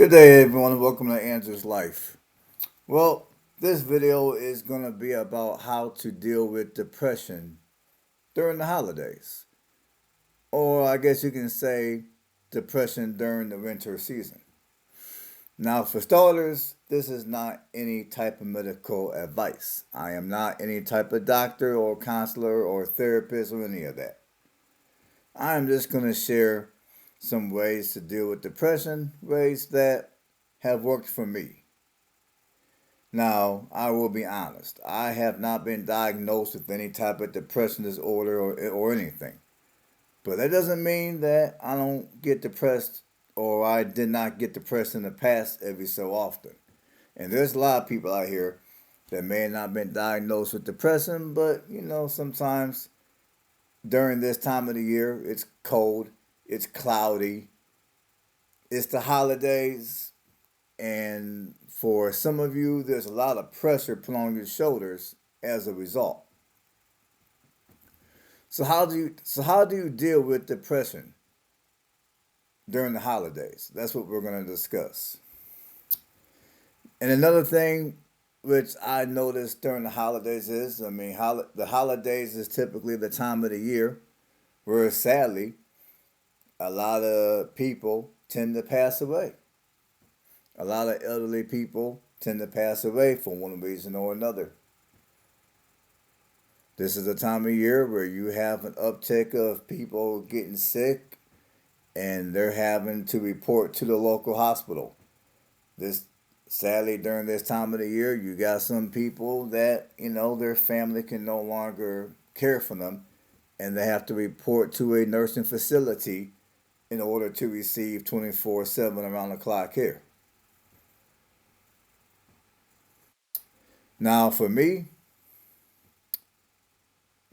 Good day, everyone, and welcome to Andrew's Life. Well, this video is going to be about how to deal with depression during the holidays. Or I guess you can say depression during the winter season. Now, for starters, this is not any type of medical advice. I am not any type of doctor or counselor or therapist or any of that. I am just going to share some ways to deal with depression, ways that have worked for me. Now, I will be honest. I have not been diagnosed with any type of depression disorder or anything. But that doesn't mean that I don't get depressed or I did not get depressed in the past every so often. And there's a lot of people out here that may have not been diagnosed with depression, but sometimes during this time of the year, it's cold, it's cloudy, it's the holidays, and for some of you, there's a lot of pressure put on your shoulders as a result. So how do you deal with depression during the holidays? That's what we're going to discuss. And another thing which I noticed during the holidays is, the holidays is typically the time of the year where sadly a lot of people tend to pass away. A lot of elderly people tend to pass away for one reason or another. This is a time of year where you have an uptick of people getting sick and they're having to report to the local hospital. This Sadly, during this time of the year, you got some people that, their family can no longer care for them and they have to report to a nursing facility in order to receive 24/7 around the clock care. Now, for me,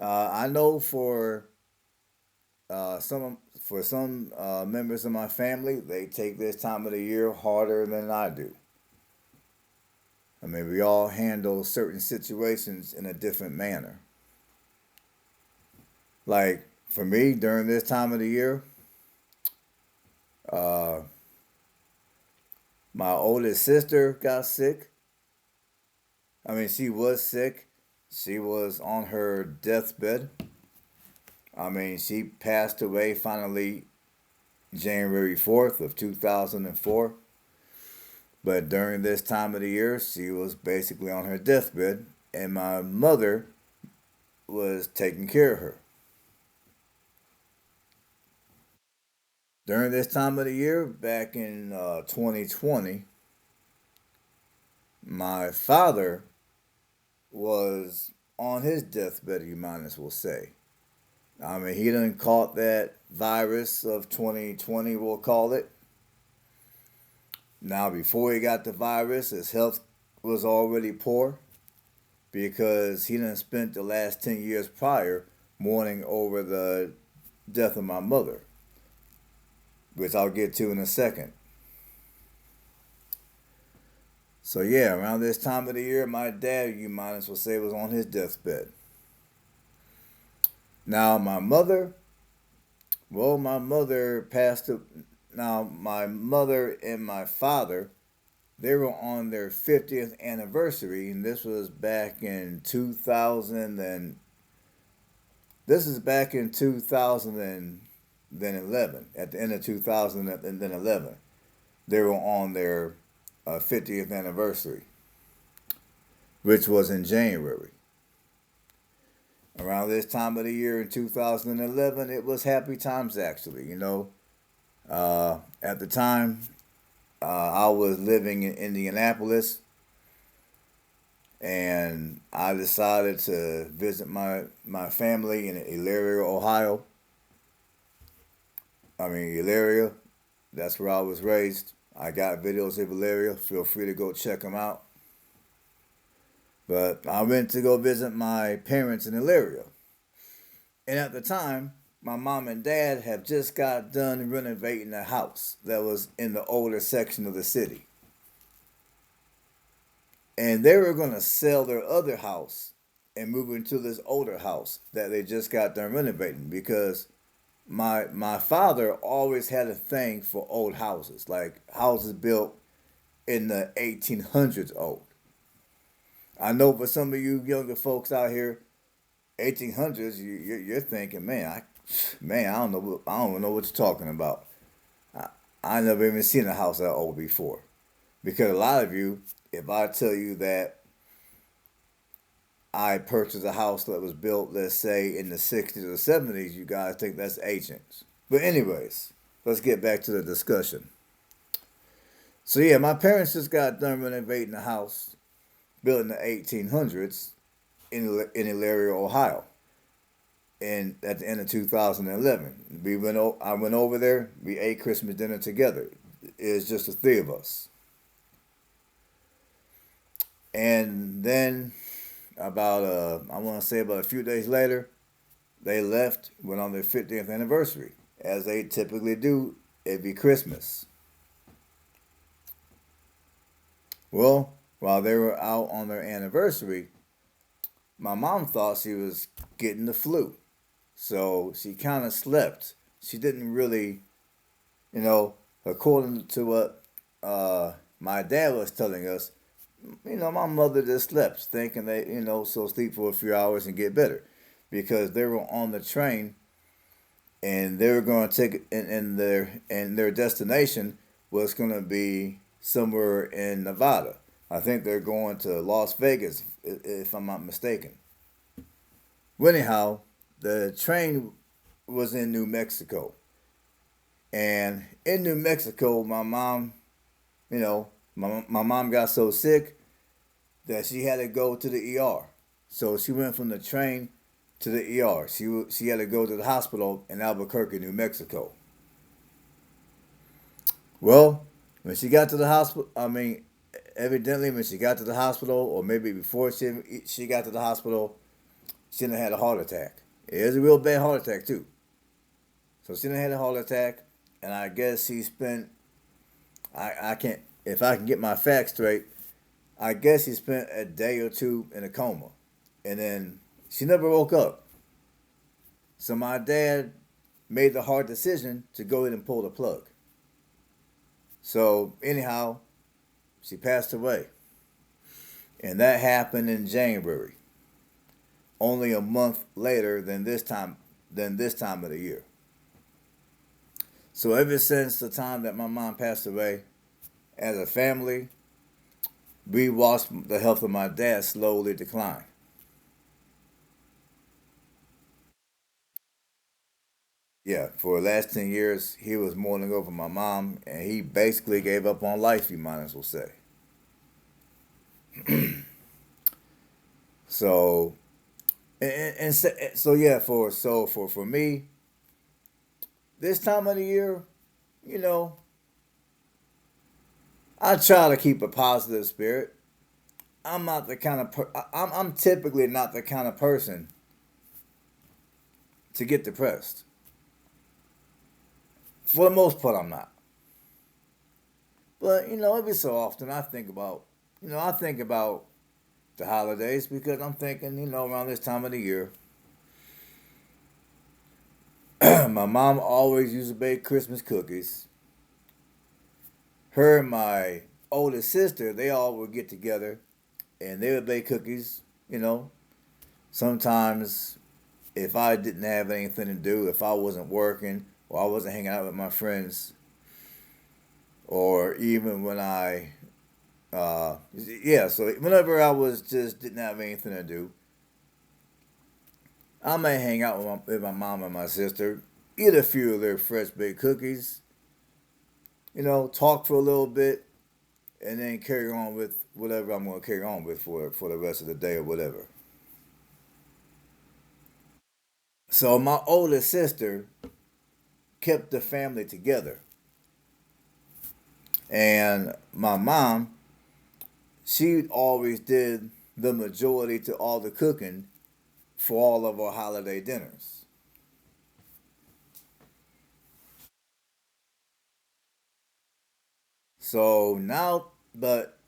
I know for some members of my family, they take this time of the year harder than I do. We all handle certain situations in a different manner. Like for me, during this time of the year, uh, my oldest sister got sick. She was sick. She was on her deathbed. She passed away finally January 4th of 2004. But during this time of the year, she was basically on her deathbed, and my mother was taking care of her. During this time of the year, back in 2020, my father was on his deathbed, you might as well say. He done caught that virus of 2020, we'll call it. Now, before he got the virus, his health was already poor because he done spent the last 10 years prior mourning over the death of my mother, which I'll get to in a second. So, yeah, around this time of the year, my dad, you might as well say, was on his deathbed. Now, my mother, well, my mother passed. Now, my mother and my father, they were on their 50th anniversary, and this was back in 2000 and this is back in 2011. At the end of 2011, they were on their 50th anniversary, which was in January. Around this time of the year in 2011, it was happy times actually. At the time, I was living in Indianapolis, and I decided to visit my family in Elyria, Ohio. Elyria, that's where I was raised. I got videos of Elyria. Feel free to go check them out. But I went to go visit my parents in Elyria. And at the time, my mom and dad have just got done renovating a house that was in the older section of the city. And they were going to sell their other house and move into this older house that they just got done renovating because my father always had a thing for old houses, like houses built in the 1800s old. I know for some of you younger folks out here, 1800s, you're thinking, man, I don't know what you're talking about. I never even seen a house that old before. Because a lot of you, if I tell you that I purchased a house that was built, let's say, in the 60s or 70s, you guys think that's ancient. But, anyways, let's get back to the discussion. So, yeah, my parents just got done renovating a house built in the 1800s in Elyria, Ohio, and at the end of 2011. I went over there, we ate Christmas dinner together. It's just the three of us. And then I want to say about a few days later, they left, went on their 50th anniversary, as they typically do every Christmas. Well, while they were out on their anniversary, my mom thought she was getting the flu. So she kind of slept. She didn't really, you know, according to what my dad was telling us, my mother just slept, thinking that, she'll sleep for a few hours and get better. Because they were on the train and they were going to take it, and their destination was going to be somewhere in Nevada. I think they're going to Las Vegas, if I'm not mistaken. Well, anyhow, the train was in New Mexico. And in New Mexico, my mom got so sick that she had to go to the ER. So she went from the train to the ER. She had to go to the hospital in Albuquerque, New Mexico. Well, when she got to the hospital, evidently when she got to the hospital, or maybe before she got to the hospital, she done had a heart attack. It was a real bad heart attack too. So she done had a heart attack, and I guess she spent. I can't, if I can get my facts straight, I guess she spent a day or two in a coma, and then she never woke up. So my dad made the hard decision to go ahead and pull the plug. So anyhow, she passed away, and that happened in January, only a month later than this time of the year. So ever since the time that my mom passed away, as a family, we watched the health of my dad slowly decline. Yeah, for the last 10 years, he was mourning over my mom, and he basically gave up on life, you might as well say. So, yeah, for me, this time of the year, you know, I try to keep a positive spirit. I'm not the kind of I'm typically not the kind of person to get depressed. For the most part, I'm not. But every so often I think about the holidays because I'm thinking, around this time of the year, my mom always used to bake Christmas cookies. Her and my oldest sister, they all would get together and they would bake cookies. You know, sometimes if I didn't have anything to do, if I wasn't working or I wasn't hanging out with my friends, or even when yeah, so whenever I was just didn't have anything to do, I may hang out with my mom and my sister, eat a few of their fresh baked cookies, talk for a little bit, and then carry on with whatever I'm going to carry on with for the rest of the day or whatever. So my oldest sister kept the family together, and my mom, she always did the majority to all the cooking for all of our holiday dinners. So now,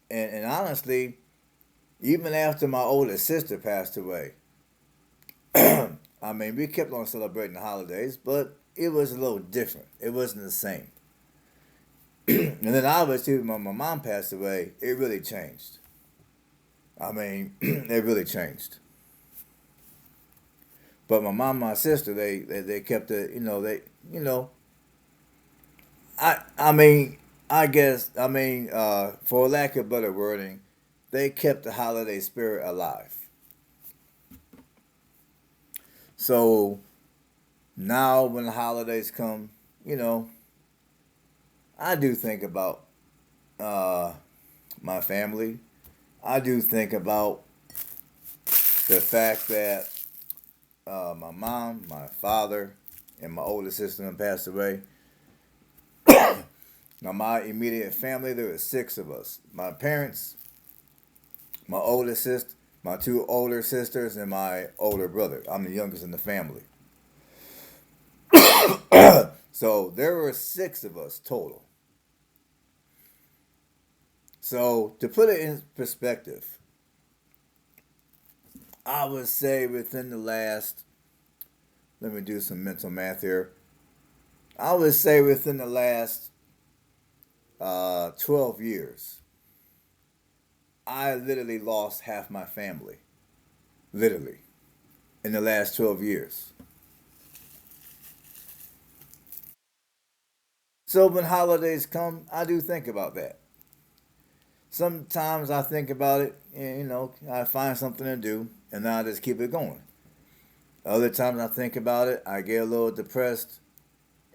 and honestly, even after my oldest sister passed away, I mean, we kept on celebrating the holidays, but it was a little different. It wasn't the same. And then obviously when my mom passed away, it really changed. I mean, it really changed. But my mom, and my sister, they kept it. You know, I mean, I guess, for lack of better wording, they kept the holiday spirit alive. So now when the holidays come, you know, I do think about uh, my family. I do think about the fact that my mom, my father, and my older sister have passed away. Now, my immediate family, there were six of us. My parents, my older sister, my two older sisters, and my older brother. I'm the youngest in the family. So there were six of us total. So to put it in perspective, I would say within the last, let me do some mental math here. I would say within the last 12 years, I literally lost half my family. Literally. In the last 12 years. So when holidays come, I do think about that. Sometimes I think about it and, I find something to do and then I just keep it going. Other times I think about it, I get a little depressed,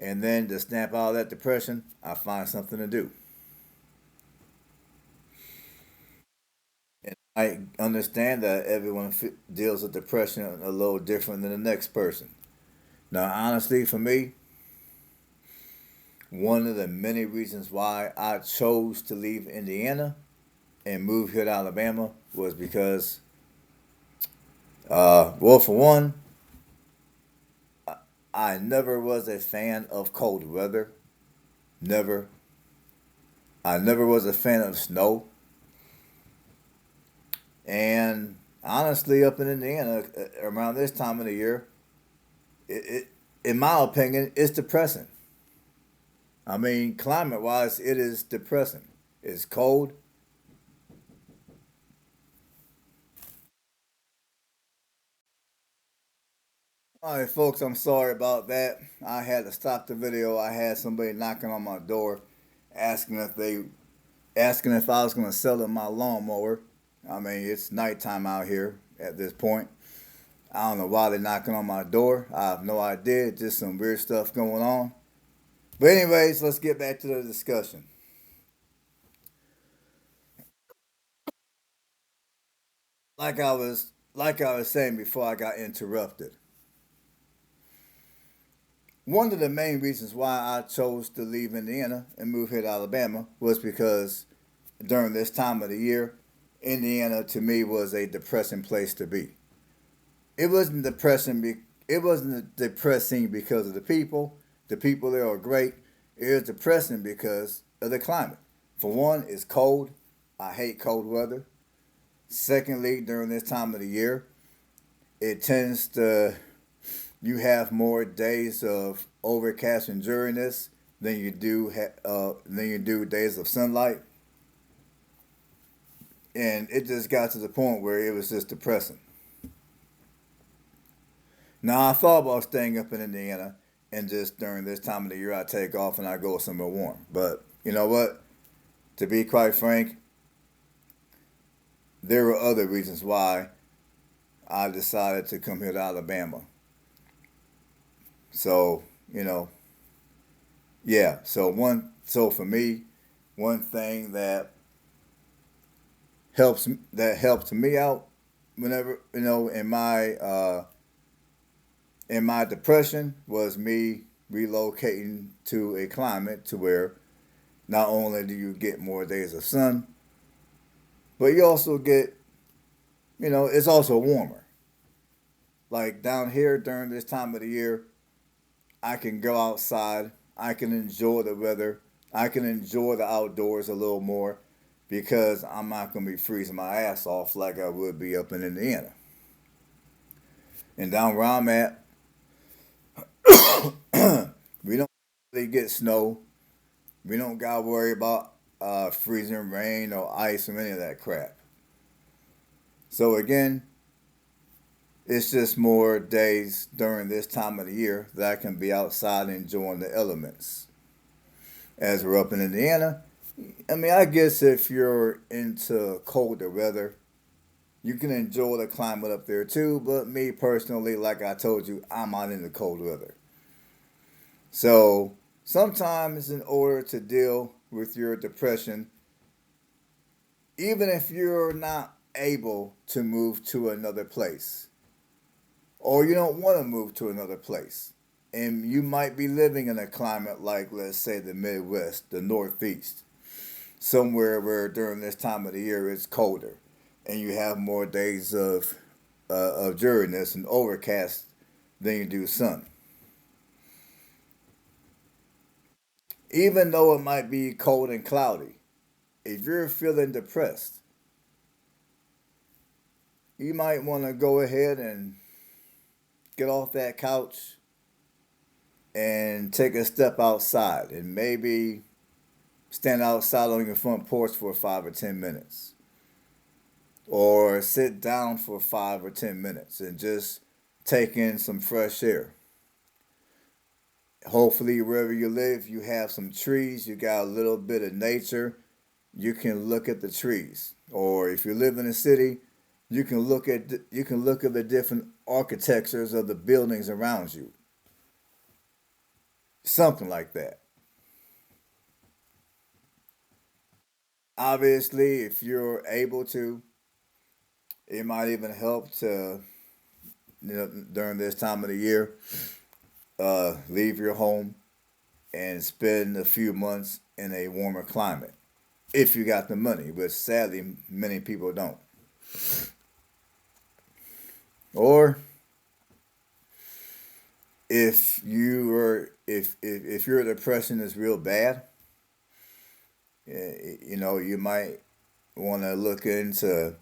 and then to snap out of that depression, I find something to do. And I understand that everyone deals with depression a little different than the next person. Now, honestly, for me, one of the many reasons why I chose to leave Indiana and move here to Alabama was because, well, for one, I never was a fan of cold weather. Never. I never was a fan of snow. And honestly, up in Indiana, around this time of the year, it in my opinion, it's depressing. I mean, climate wise, it is depressing. It's cold. All right, folks, I'm sorry about that. I had to stop the video. I had somebody knocking on my door, asking if they, asking if I was going to sell them my lawnmower. I mean, it's nighttime out here at this point. I don't know why they're knocking on my door. I have no idea. Just some weird stuff going on. But anyways, let's get back to the discussion. Like I was saying before I got interrupted. One of the main reasons why I chose to leave Indiana and move here to Alabama was because during this time of the year, Indiana to me was a depressing place to be. It wasn't depressing. It wasn't depressing because of the people. The people there are great. It was depressing because of the climate. For one, it's cold. I hate cold weather. Secondly, during this time of the year, it tends to you have more days of overcast and dreariness than you do days of sunlight, and it just got to the point where it was just depressing. Now I thought about staying up in Indiana, and just during this time of the year I take off and I go somewhere warm. But you know what? To be quite frank, there were other reasons why I decided to come here to Alabama. So yeah. So for me, one thing that helps me out whenever in my depression was me relocating to a climate to where not only do you get more days of sun, but you also get, it's also warmer. Like down here during this time of the year, I can go outside, I can enjoy the weather, I can enjoy the outdoors a little more because I'm not going to be freezing my ass off like I would be up in Indiana. And down where I'm at, They get snow. We don't gotta worry about freezing rain or ice or any of that crap. So again, it's just more days during this time of the year that I can be outside enjoying the elements. As we're up in Indiana, I mean, I guess if you're into colder weather, you can enjoy the climate up there too. But me personally, like I told you, I'm not in the cold weather. So sometimes, in order to deal with your depression, even if you're not able to move to another place, or you don't want to move to another place, and you might be living in a climate like, let's say, the Midwest, the Northeast, somewhere where during this time of the year it's colder, and you have more days of dreariness and overcast than you do sun. Even though it might be cold and cloudy, if you're feeling depressed, you might want to go ahead and get off that couch and take a step outside and maybe stand outside on your front porch for 5 or 10 minutes, or sit down for 5 or 10 minutes and just take in some fresh air. Hopefully, wherever you live, you have some trees, you got a little bit of nature. You can look at the trees, or if you live in a city, you can look at the different architectures of the buildings around you. Something like that. Obviously, if you're able to, it might even help to, during this time of the year, leave your home and spend a few months in a warmer climate if you got the money, which sadly many people don't. Or if your depression is real bad, you might want to look into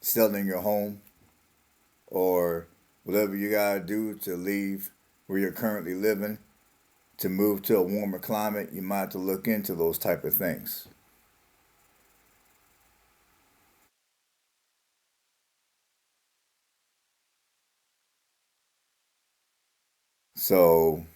selling your home or whatever you gotta do to leave where you're currently living to move to a warmer climate. You might have to look into those type of things. So,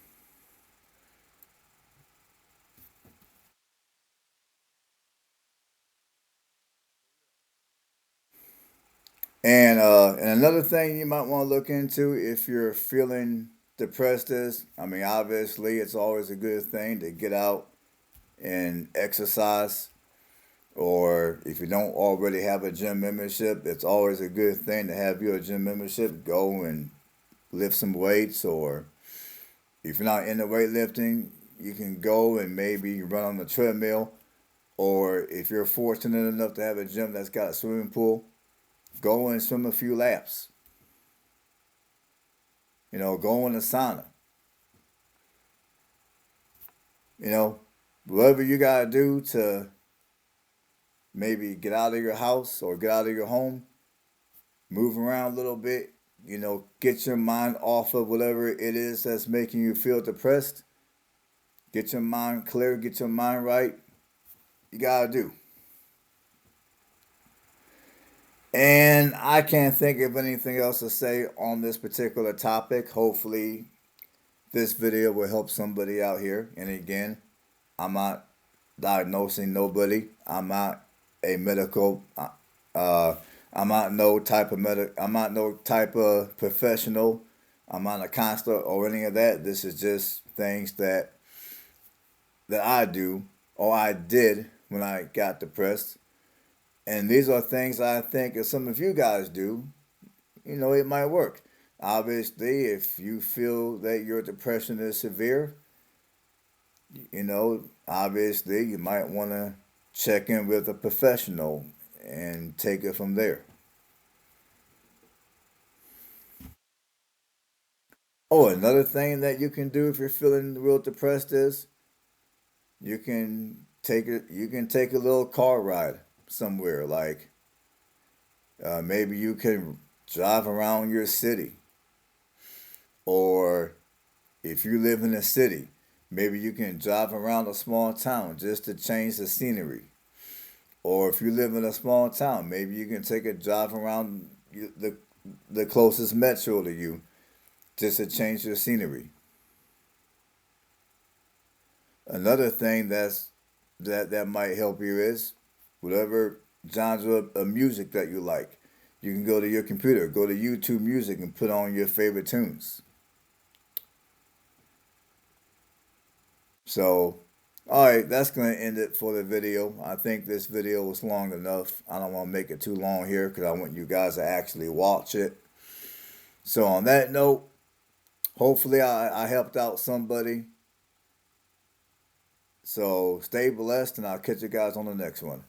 and another thing you might want to look into if you're feeling depressed is, I mean, obviously it's always a good thing to get out and exercise. Or if you don't already have a gym membership, it's always a good thing to have your gym membership. Go and lift some weights, or if you're not into weightlifting, you can go and maybe run on the treadmill. Or if you're fortunate enough to have a gym that's got a swimming pool, go and swim a few laps. Go in the sauna. You know, whatever you gotta do to maybe get out of your house or get out of your home, move around a little bit, get your mind off of whatever it is that's making you feel depressed. Get your mind clear, get your mind right. You gotta do. And I can't think of anything else to say on this particular topic. Hopefully, this video will help somebody out here. And again, I'm not diagnosing nobody. I'm not a medical. Uh, I'm not no type of I'm not no type of professional. I'm not a counselor or any of that. This is just things that I do or I did when I got depressed. And these are things I think if some of you guys do, it might work. Obviously, if you feel that your depression is severe, obviously you might want to check in with a professional and take it from there. Oh, another thing that you can do if you're feeling real depressed is you can take a little car ride somewhere. Like maybe you can drive around your city, or if you live in a city, Maybe you can drive around a small town just to change the scenery. Or if you live in a small town, maybe you can take a drive around the closest metro to you just to change your scenery. Another thing that might help you is whatever genre of music that you like. You can go to your computer, go to YouTube Music, and put on your favorite tunes. So, all right, that's going to end it for the video. I think this video was long enough. I don't want to make it too long here because I want you guys to actually watch it. So, on that note, hopefully I helped out somebody. So, stay blessed, and I'll catch you guys on the next one.